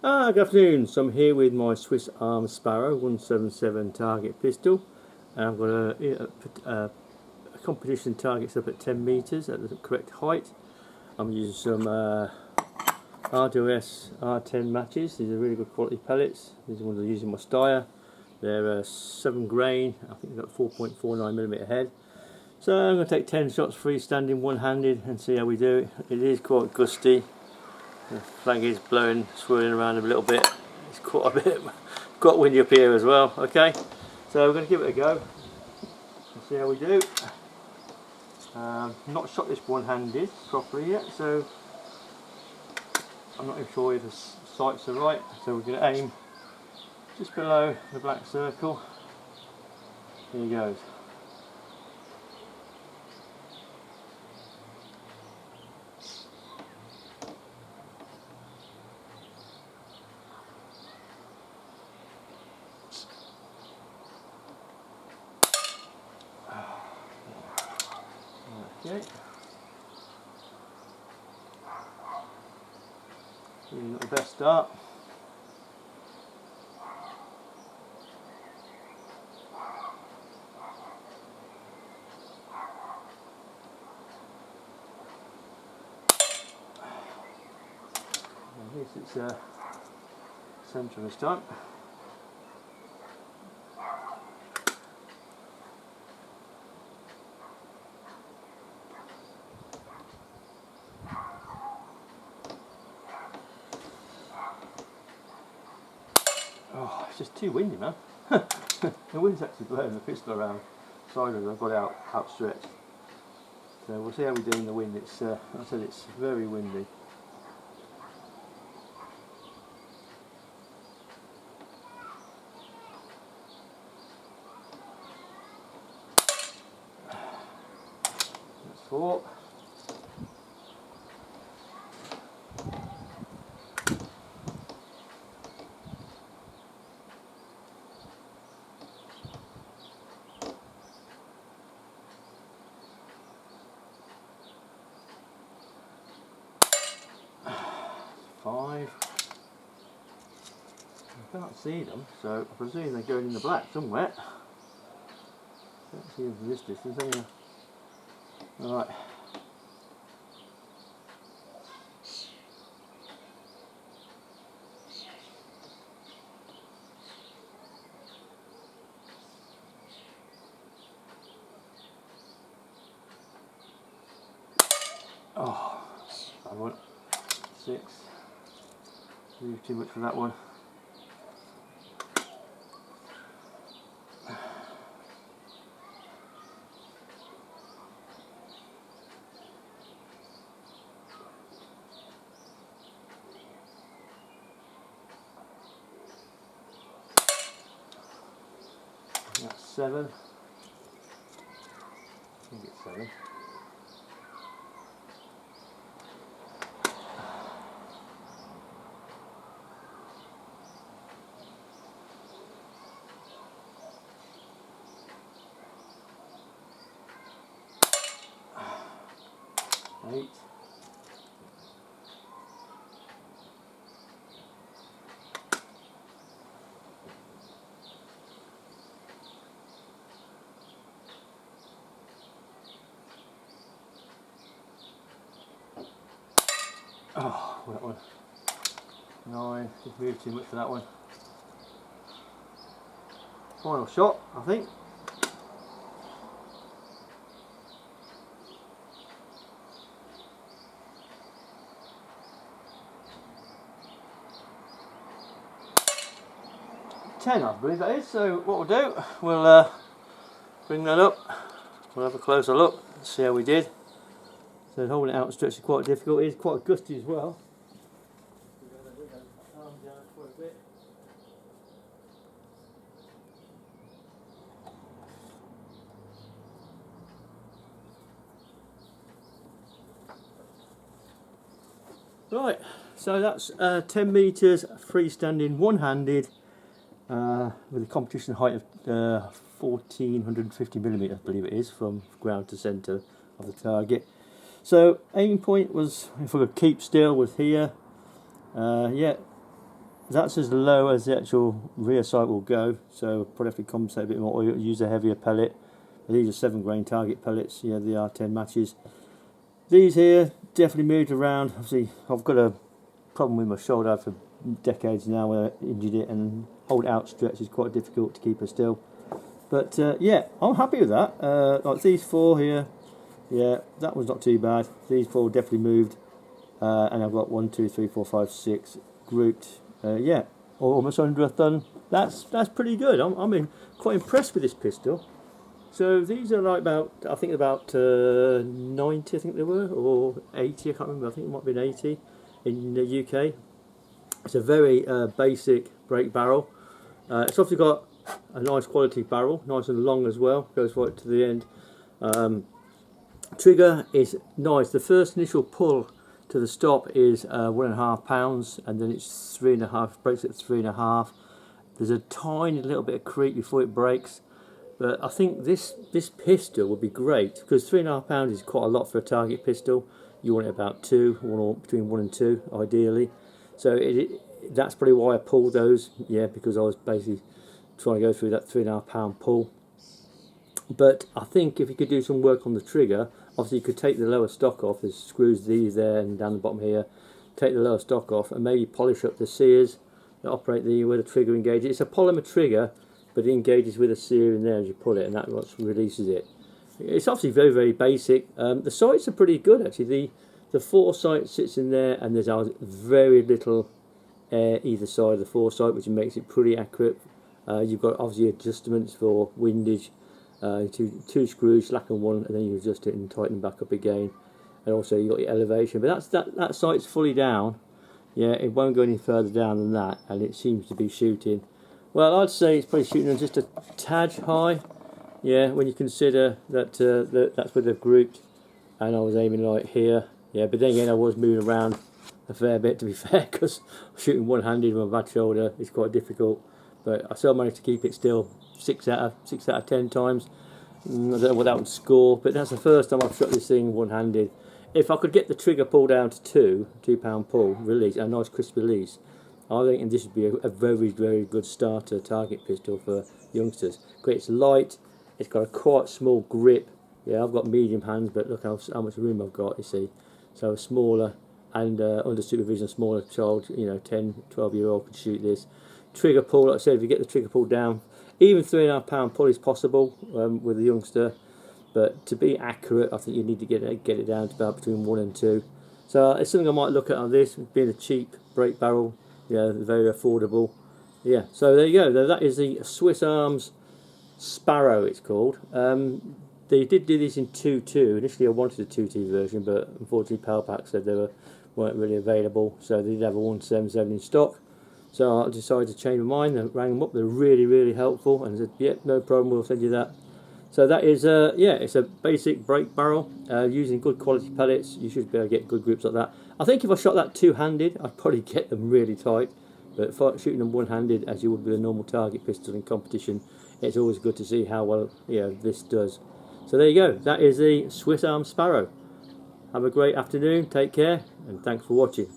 Good afternoon. So I'm here with my Swiss Arms Sparrow 177 target pistol, and I'm going to put a competition targets up at 10 metres at the correct height. I'm using some RWS R10 matches. These are really good quality pellets. These are ones I'm using my Steyr. They're 7 grain. I think they've got 4.49mm head. So I'm going to take 10 shots freestanding, one-handed, and see how we do it. It is quite gusty. The flag is blowing, swirling around a little bit. It's quite a bit, quite windy up here as well. Okay, so we're going to give it a go and see how we do. Not shot this one-handed properly yet, so I'm not even sure if the sights are right. So we're going to aim just below the black circle. Here he goes. Okay. Not the best start. At least it's centre this time. Oh, it's just too windy, man. The wind's actually blowing the pistol around sideways. I've got it outstretched. So we'll see how we do in the wind. It's, like I said, it's very windy. That's 4. I can't see them, so I presume they're going in the black somewhere. Can't see them from this distance anyway. Alright. Oh, bad one. 6. Leave too much for that one. That's 7. I think it's 7. Eight. Oh, that one. 9. Just moved too much for that one. Final shot, I think. I believe that is. So what we'll do, we'll bring that up, we'll have a closer look, see how we did. So holding it outstretched is quite difficult. It is quite gusty as well. Right, so that's 10 metres freestanding, one-handed. With a competition height of 1450mm, I believe it is, from ground to centre of the target. So aim point was, if I could keep still, was here. Yeah, that's as low as the actual rear sight will go, so I'll probably have to compensate a bit more, or use a heavier pellet. These are 7 grain target pellets, yeah, the R10 matches. These here definitely moved around. Obviously, I've got a problem with my shoulder for decades now where I injured it, and hold out stretch is quite difficult to keep her still. But yeah, I'm happy with that. Like these 4 here, yeah, that was not too bad. These 4 definitely moved, and I've got 1, 2, 3, 4, 5, 6 grouped. Yeah, almost under a ton. That's pretty good. I'm quite impressed with this pistol. So these are like about, I think about 90, I think they were, or 80, I can't remember. I think it might have been 80 in the UK. It's a very basic break barrel. It's obviously got a nice quality barrel, nice and long as well, goes right to the end. Trigger is nice. The first initial pull to the stop is 1.5 pounds, and then it's 3.5, breaks at 3.5. There's a tiny little bit of creep before it breaks, but I think this pistol would be great because 3.5 pounds is quite a lot for a target pistol. You want it about 2, or between 1 and 2 ideally. So that's probably why I pulled those, yeah, because I was basically trying to go through that 3.5 pound pull. But I think if you could do some work on the trigger, obviously you could take the lower stock off. There's screws these there and down the bottom here. Take the lower stock off and maybe polish up the sears that operate where the trigger engages. It's a polymer trigger, but it engages with a sear in there as you pull it, and that's what releases it. It's obviously very, very basic. The sights are pretty good actually. The foresight sits in there, and there's very little air either side of the foresight, which makes it pretty accurate. You've got obviously adjustments for windage, 2 screws, slacken 1, and then you adjust it and tighten back up again. And also you've got your elevation, but that sight's fully down. Yeah, it won't go any further down than that, and it seems to be shooting. Well, I'd say it's probably shooting just a tad high. Yeah, when you consider that that's where they've grouped, and I was aiming right here. Yeah, but then again I was moving around a fair bit, to be fair, because shooting one-handed with a bad shoulder is quite difficult. But I still managed to keep it still 6 out of 10 times. I don't know what that would score, but that's the first time I've shot this thing one-handed. If I could get the trigger pull down to 2 pound pull release, a nice crisp release, I think this would be a very, very good starter target pistol for youngsters. It's light, it's got a quite small grip. Yeah, I've got medium hands, but look how much room I've got, you see. So a smaller and under supervision, a smaller child, you know, 10, 12-year-old could shoot this. Trigger pull, like I said, if you get the trigger pull down, even 3.5 pound pull is possible with a youngster. But to be accurate, I think you need to get it down to about between 1 and 2. So it's something I might look at on this, being a cheap break barrel, yeah, very affordable. Yeah, so there you go. That is the Swiss Arms Sparrow, it's called. They did do these in 2.2. Initially I wanted a 2.2 version, but unfortunately Palpak said they weren't really available, so they did have a 1.77 in stock. So I decided to change my mind and rang them up. They're really, really helpful, and said, "Yep, no problem, we'll send you that." So that is, yeah, it's a basic break barrel using good quality pellets. You should be able to get good grips like that. I think if I shot that two-handed, I'd probably get them really tight. But shooting them one-handed, as you would with a normal target pistol in competition, it's always good to see how well this does. So there you go. That is the Swiss Arms Sparrow. Have a great afternoon. Take care, and thanks for watching.